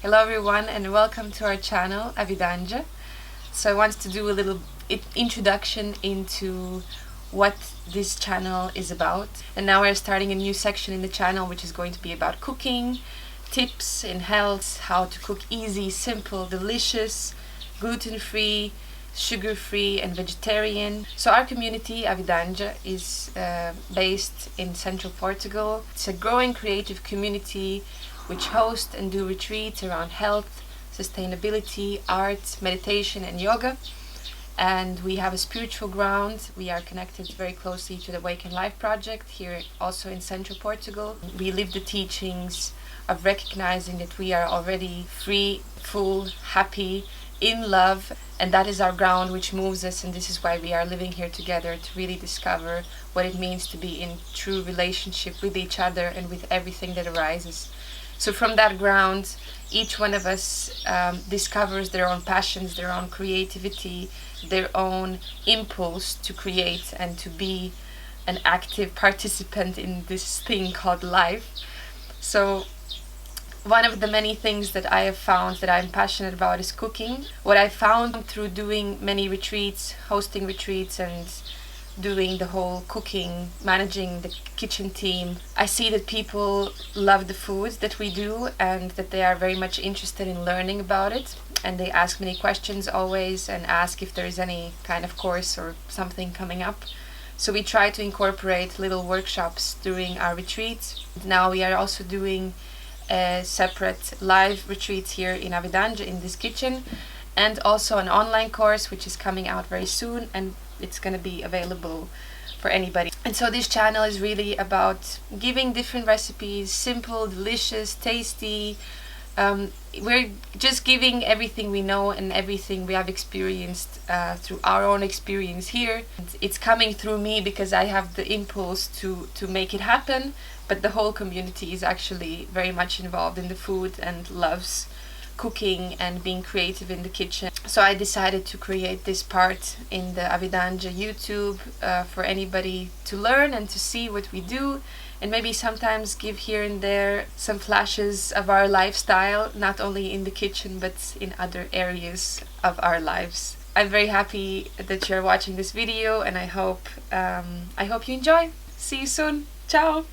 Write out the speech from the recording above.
Hello everyone and welcome to our channel Avidanja. So I wanted to do a little introduction into what this channel is about. And now we're starting a new section in the channel which is going to be about cooking, tips in health, how to cook easy, simple, delicious, gluten-free, sugar-free and vegetarian. So our community, Avidanja, is based in central Portugal. It's a growing creative community which host and do retreats around health, sustainability, art, meditation and yoga. And we have a spiritual ground. We are connected very closely to the Awaken Life project here also in central Portugal. We live the teachings of recognizing that we are already free, full, happy, in love, and that is our ground which moves us, and this is why we are living here together, to really discover what it means to be in true relationship with each other and with everything that arises. So from that ground, each one of us discovers their own passions, their own creativity, their own impulse to create and to be an active participant in this thing called life. So one of the many things that I have found that I'm passionate about is cooking. What I found through doing many retreats, hosting retreats and doing the whole cooking, managing the kitchen team, I see that people love the food that we do and that they are very much interested in learning about it. And they ask many questions always and ask if there is any kind of course or something coming up. So we try to incorporate little workshops during our retreats. Now we are also doing separate live retreats here in Avidanja in this kitchen, and also an online course which is coming out very soon, and it's going to be available for anybody. And so this channel is really about giving different recipes, simple, delicious, tasty. We're just giving everything we know and everything we have experienced through our own experience here. It's coming through me because I have the impulse to make it happen, but the whole community is actually very much involved in the food and loves cooking and being creative in the kitchen. So I decided to create this part in the Avidanja YouTube for anybody to learn and to see what we do, and maybe sometimes give here and there some flashes of our lifestyle, not only in the kitchen but in other areas of our lives. I'm very happy that you're watching this video, and I hope you enjoy. See you soon. Ciao.